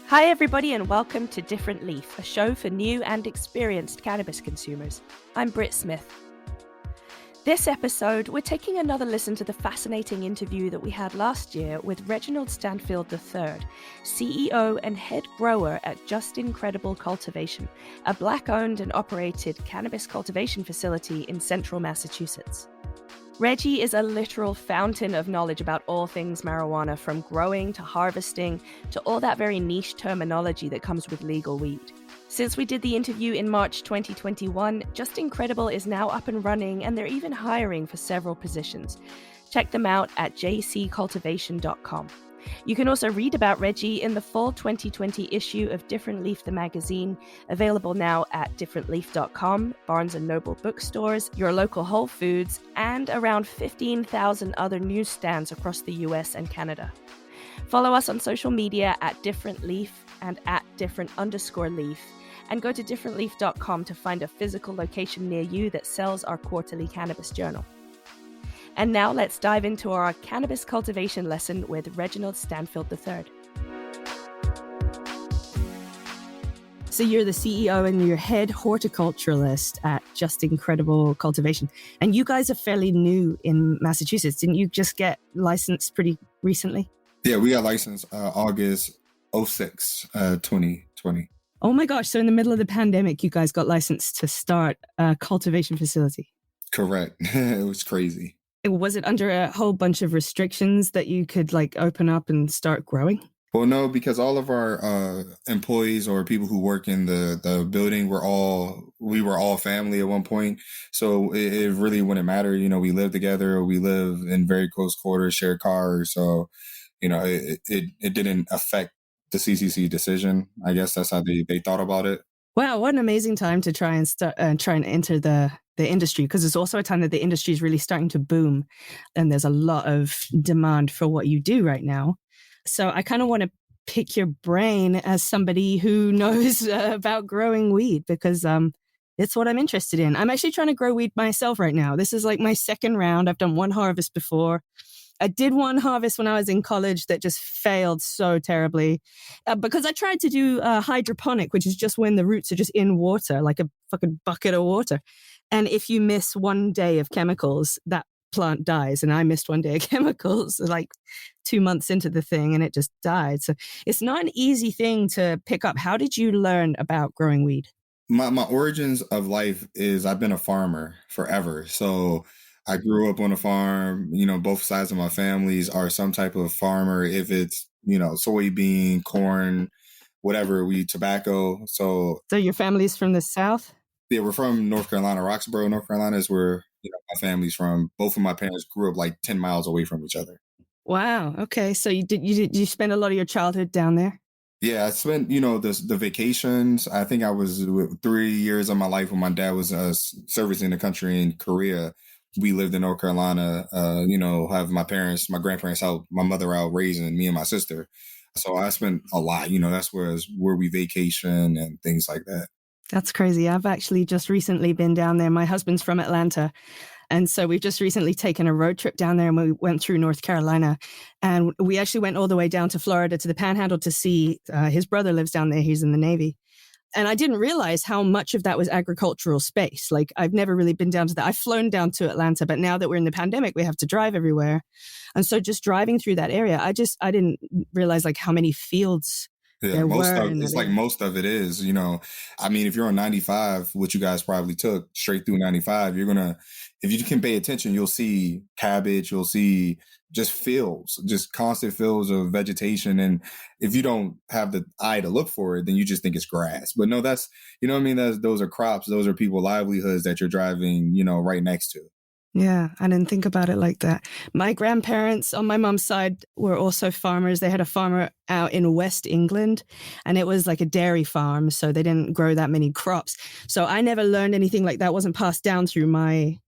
Hi everybody and welcome to Different Leaf, a show for new and experienced cannabis consumers. I'm Britt Smith. This episode, we're taking another listen to the fascinating interview that we had last year with Reginald Stanfield III, CEO and head grower at Justin Credible Cultivation, a Black-owned and operated cannabis cultivation facility in central Massachusetts. Reggie is a literal fountain of knowledge about all things marijuana, from growing to harvesting to all that very niche terminology that comes with legal weed. Since we did the interview in March 2021, Justin Credible is now up and running, and they're even hiring for several positions. Check them out at jccultivation.com. You can also read about Reggie in the fall 2020 issue of Different Leaf, the magazine, available now at differentleaf.com, Barnes & Noble bookstores, your local Whole Foods, and around 15,000 other newsstands across the US and Canada. Follow us on social media at Different Leaf and at different_leaf, and go to differentleaf.com to find a physical location near you that sells our quarterly cannabis journal. And now let's dive into our cannabis cultivation lesson with Reginald Stanfield III. So you're the CEO and you're head horticulturist at Justin Credible Cultivation. And you guys are fairly new in Massachusetts. Didn't you just get licensed pretty recently? Yeah, we got licensed August 06, 2020. Oh my gosh. So in the middle of the pandemic, you guys got licensed to start a cultivation facility. Correct. It was crazy. Was it under a whole bunch of restrictions that you could open up and start growing? Well, no, because all of our employees or people who work in the building we were all family at one point. So it really wouldn't matter. You know, we live together. We live in very close quarters, share cars. So, you know, it didn't affect the CCC decision. I guess that's how they thought about it. Wow, what an amazing time to try and enter the industry, because it's also a time that the industry is really starting to boom and there's a lot of demand for what you do right now. So I kind of want to pick your brain as somebody who knows about growing weed, because it's what I'm interested in. I'm actually trying to grow weed myself right now. This is my second round. I've done one harvest before. I did one harvest when I was in college that just failed so terribly because I tried to do hydroponic, which is just when the roots are just in water, like a fucking bucket of water. And if you miss one day of chemicals, that plant dies. And I missed one day of chemicals 2 months into the thing, and it just died. So it's not an easy thing to pick up. How did you learn about growing weed? My origins of life is I've been a farmer forever. So I grew up on a farm. You know, both sides of my families are some type of farmer. If it's, soybean, corn, whatever, tobacco. So your family's from the South? Yeah, we're from North Carolina. Roxborough, North Carolina is where my family's from. Both of my parents grew up 10 miles away from each other. Wow. Okay. So you spend a lot of your childhood down there? Yeah, I spent, the vacations. I think I was 3 years of my life when my dad was servicing the country in Korea. We lived in North Carolina, have my grandparents help my mother out raising me and my sister. So I spent a lot, that's where we vacation and things like that. That's crazy. I've actually just recently been down there. My husband's from Atlanta. And so we've just recently taken a road trip down there, and we went through North Carolina, and we actually went all the way down to Florida to the Panhandle to see his brother lives down there. He's in the Navy. And I didn't realize how much of that was agricultural space. I've never really been down to that. I've flown down to Atlanta, but now that we're in the pandemic, we have to drive everywhere. And so just driving through that area, I didn't realize how many fields Yeah, most of it is, if you're on 95, which you guys probably took straight through 95, if you can pay attention, you'll see cabbage, you'll see just fields, just constant fields of vegetation. And if you don't have the eye to look for it, then you just think it's grass. But no, those are crops. Those are people's livelihoods that you're driving, right next to. Yeah, I didn't think about it like that. My grandparents on my mom's side were also farmers. They had a farmer out in West England, and it was like a dairy farm, so they didn't grow that many crops. So I never learned anything like that. Wasn't passed down through my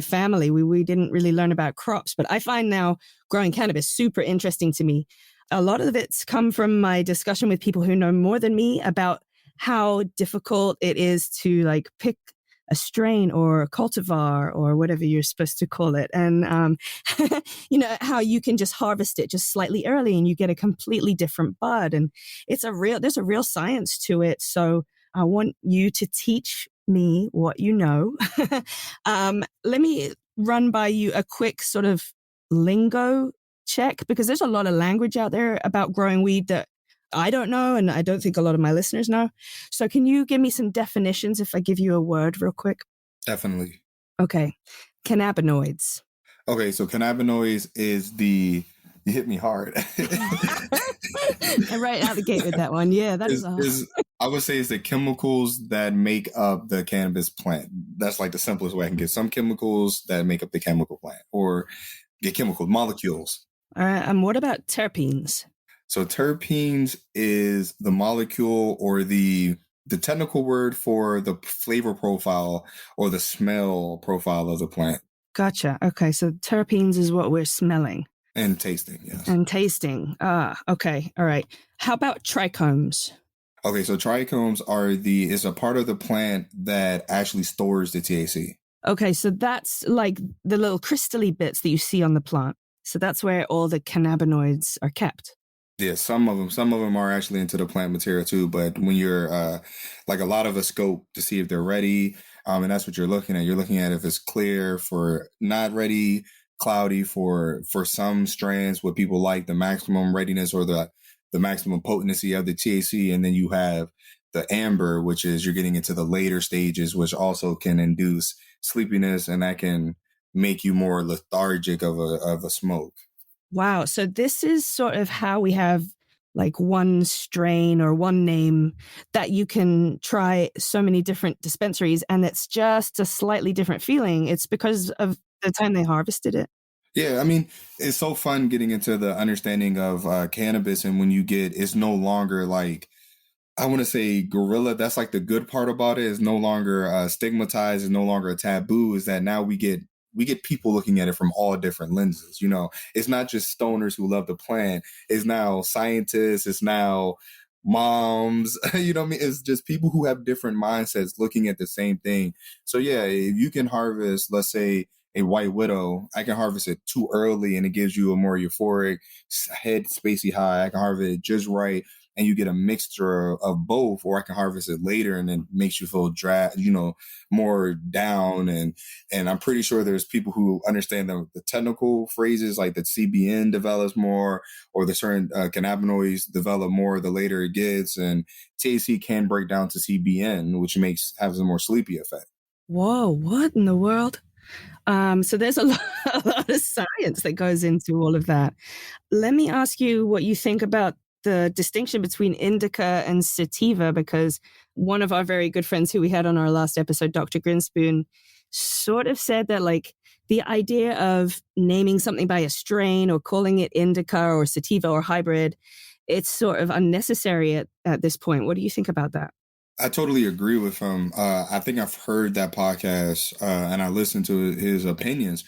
family. We didn't really learn about crops. But I find now growing cannabis super interesting to me. A lot of it's come from my discussion with people who know more than me about how difficult it is to pick a strain or a cultivar or whatever you're supposed to call it. And, how you can just harvest it just slightly early and you get a completely different bud. And there's a real science to it. So I want you to teach me what you know. Let me run by you a quick sort of lingo check, because there's a lot of language out there about growing weed that I don't know, and I don't think a lot of my listeners know. So can you give me some definitions if I give you a word real quick? Definitely. Okay. Cannabinoids. Okay, so cannabinoids is you hit me hard. And right out the gate with that one. Yeah, that is I would say it's the chemicals that make up the cannabis plant. That's like the simplest way I can get. Some chemicals that make up the chemical plant, or the chemical molecules. All right. And what about terpenes? So terpenes is the molecule or the technical word for the flavor profile or the smell profile of the plant. Gotcha. Okay. So terpenes is what we're smelling. And tasting, yes. And tasting. Okay. All right. How about trichomes? Okay, so trichomes is a part of the plant that actually stores the THC. Okay, so that's like the little crystally bits that you see on the plant. So that's where all the cannabinoids are kept. Yeah, some of them are actually into the plant material too. But when you're like a lot of us scope to see if they're ready, and that's what you're looking at. You're looking at if it's clear for not ready, cloudy for some strands, what people like, the maximum readiness or the maximum potency of the THC, and then you have the amber, which is you're getting into the later stages, which also can induce sleepiness, and that can make you more lethargic of a smoke. Wow. So this is sort of how we have like one strain or one name that you can try so many different dispensaries, and it's just a slightly different feeling. It's because of the time they harvested it. Yeah, I mean, it's so fun getting into the understanding of cannabis, and when it's no longer like, I want to say guerrilla. That's like the good part about it. Is no longer stigmatized. Is no longer a taboo. Is that now we get people looking at it from all different lenses. It's not just stoners who love the plant. It's now scientists. It's now moms. You know what I mean? It's just people who have different mindsets looking at the same thing. So yeah, if you can harvest, let's say, a white widow, I can harvest it too early and it gives you a more euphoric head spacey high. I can harvest it just right and you get a mixture of both, or I can harvest it later and then makes you feel more down. And I'm pretty sure there's people who understand the technical phrases, like that CBN develops more, or the certain cannabinoids develop more the later it gets. And THC can break down to CBN, which has a more sleepy effect. Whoa, what in the world? So there's a lot of science that goes into all of that. Let me ask you what you think about the distinction between indica and sativa, because one of our very good friends who we had on our last episode, Dr. Grinspoon, sort of said that like the idea of naming something by a strain or calling it indica or sativa or hybrid, it's sort of unnecessary at this point. What do you think about that? I totally agree with him. I think I've heard that podcast and I listened to his opinions,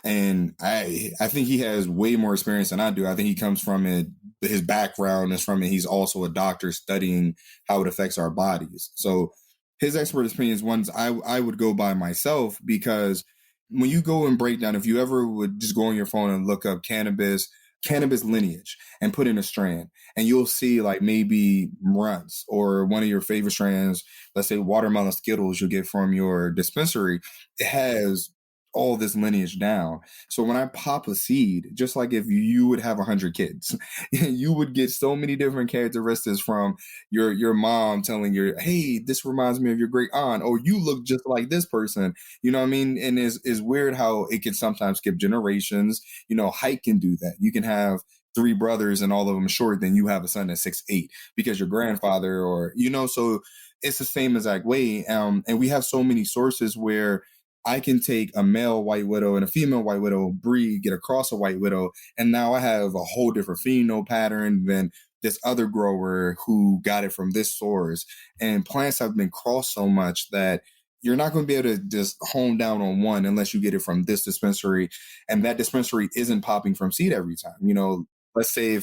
and I think he has way more experience than I do. I think he comes from it. His background is from it. He's also a doctor studying how it affects our bodies. So his expert opinion is ones I would go by myself, because when you go and break down, if you ever would just go on your phone and look up cannabis lineage and put in a strand, and you'll see like maybe runts or one of your favorite strands, let's say watermelon Skittles you get from your dispensary, it has all this lineage down. So when I pop a seed, just like if you would have 100 kids, you would get so many different characteristics from your mom telling you, hey, this reminds me of your great aunt, or you look just like this person. You know what I mean? And it's weird how it can sometimes skip generations. Height can do that. You can have 3 brothers and all of them short, then you have a son that's 6'8" because your grandfather, or so it's the same exact way. And we have so many sources where I can take a male white widow and a female white widow breed, get across a white widow, and now I have a whole different pheno pattern than this other grower who got it from this source. And plants have been crossed so much that you're not going to be able to just hone down on one unless you get it from this dispensary, and that dispensary isn't popping from seed every time. Let's say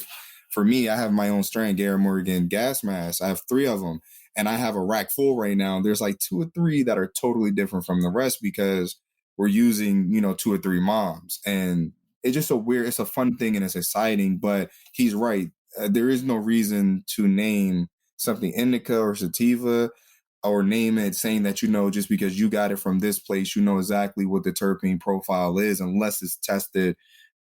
for me, I have my own strain, Garrett Morgan gas mask. I have 3 of them. And I have a rack full right now. There's like two or three that are totally different from the rest because we're using, two or three moms. And it's a fun thing and it's exciting, but he's right. There is no reason to name something indica or sativa or name it saying that, just because you got it from this place, exactly what the terpene profile is, unless it's tested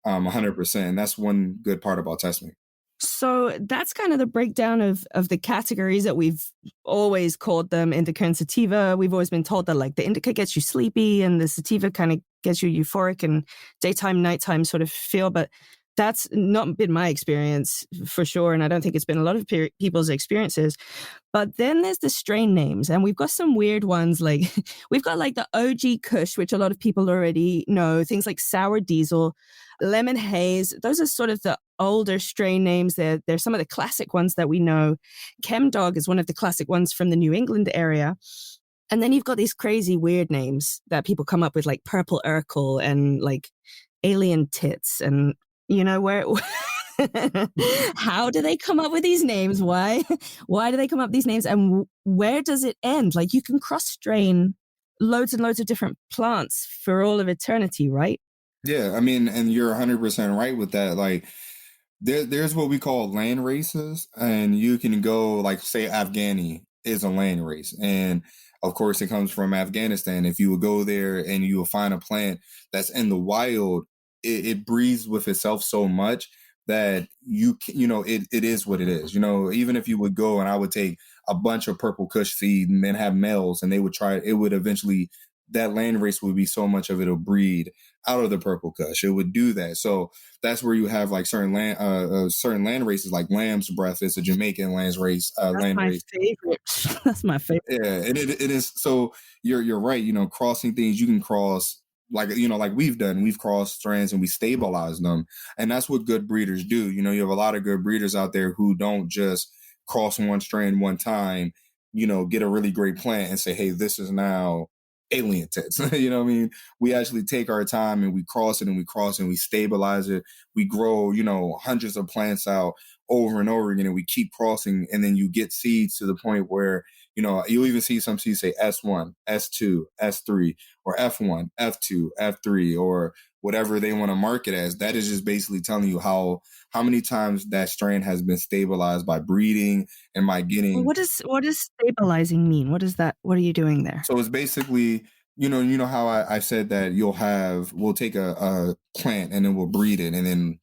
100%. And that's one good part about testing. So that's kind of the breakdown of the categories that we've always called them, indica and sativa. We've always been told that like the indica gets you sleepy and the sativa kind of gets you euphoric and daytime, nighttime sort of feel. But that's not been my experience for sure. And I don't think it's been a lot of people's experiences. But then there's the strain names, and we've got some weird ones. Like we've got like the OG Kush, which a lot of people already know, things like Sour Diesel, Lemon Haze. Those are sort of the older strain names. They're some of the classic ones that we know. Chem Dog is one of the classic ones from the New England area. And then you've got these crazy weird names that people come up with, like Purple Urkel and like Alien Tits. And, where... How do they come up with these names? Why do they come up with these names? And where does it end? Like you can cross strain loads and loads of different plants for all of eternity, right? Yeah, I mean, and you're 100% right with that. Like there's what we call land races, and you can go like, say, Afghani is a land race, and of course it comes from Afghanistan. If you would go there and you will find a plant that's in the wild, it breathes with itself so much that it is what it is. Even if you would go and I would take a bunch of purple kush seed and then have males and they would try it, would eventually, that land race would be so much of it'll breed out of the purple kush. It would do that. So that's where you have like certain land races, like Lamb's Breath. It's a Jamaican land race. Favorite. That's my favorite. Yeah, and it is. So you're right. Crossing things, you can cross like we've done. We've crossed strands and we stabilize them, and that's what good breeders do. You have a lot of good breeders out there who don't just cross one strand one time. Get a really great plant and say, hey, this is now alien tits. You know what I mean? We actually take our time and we cross it and we cross it and we stabilize it. We grow, hundreds of plants out over and over again, and we keep crossing, and then you get seeds to the point where, you'll even see some seeds say S1, S2, S3, or F1, F2, F3, or whatever they want to mark it as. That is just basically telling you how many times that strain has been stabilized by breeding and by getting. What does stabilizing mean? What is that? What are you doing there? So it's basically, how I said that we'll take a plant and then we'll breed it, and then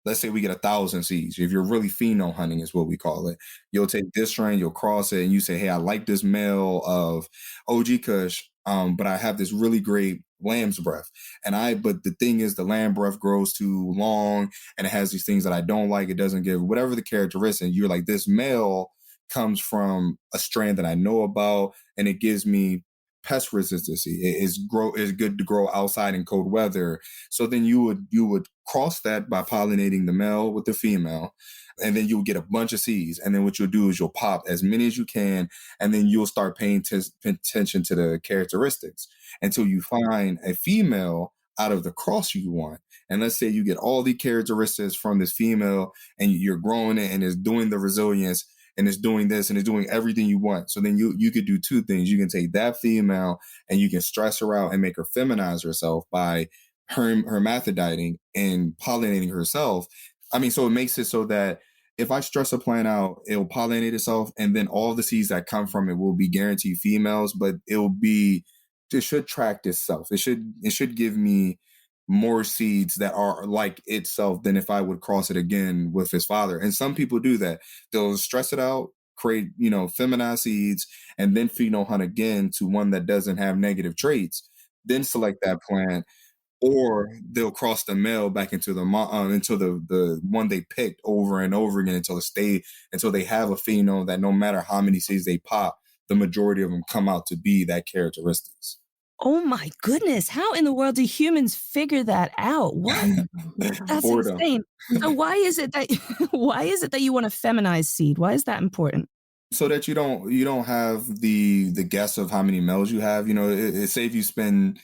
let's say we get 1,000 seeds. If you're really pheno hunting is what we call it. You'll take this strain, you'll cross it, and you say, hey, I like this male of OG Kush, but I have this really great Lamb's Breath. But the thing is, the Lamb Breath grows too long and it has these things that I don't like. It doesn't give whatever the characteristic. You're like, this male comes from a strain that I know about, and it gives me pest resistancy. It's good to grow outside in cold weather. So then you would cross that by pollinating the male with the female, and then you'll get a bunch of seeds. And then what you'll do is you'll pop as many as you can, and then you'll start paying attention to the characteristics until you find a female out of the cross you want. And let's say you get all the characteristics from this female, and you're growing it, and it's doing the resilience, and it's doing this, and it's doing everything you want. So then you could do two things. You can take that female and you can stress her out and make her feminize herself by hermaphroditing and pollinating herself. I mean, so it makes it so that if I stress a plant out, it'll pollinate itself, and then all the seeds that come from it will be guaranteed females, but it should track itself. It should give me more seeds that are like itself than if I would cross it again with his father. And some people do that. They'll stress it out, create, feminized seeds, and then pheno hunt again to one that doesn't have negative traits, then select that plant, or they'll cross the male back into the one they picked over and over again until they have a pheno that no matter how many seeds they pop, the majority of them come out to be that characteristics. Oh my goodness. How in the world do humans figure that out? What? That's insane. So why is it that you want a feminized seed? Why is that important? So that you don't have the guess of how many males you have. Say if you spend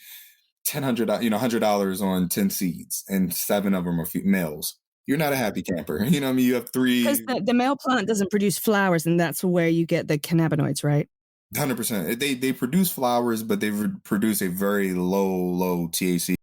$100 on 10 seeds and 7 of them are males. you're not a happy camper. You know what I mean? You have Because three. the male plant doesn't produce flowers, and that's where you get the cannabinoids, right? 100%. They produce flowers, but they produce a very low THC.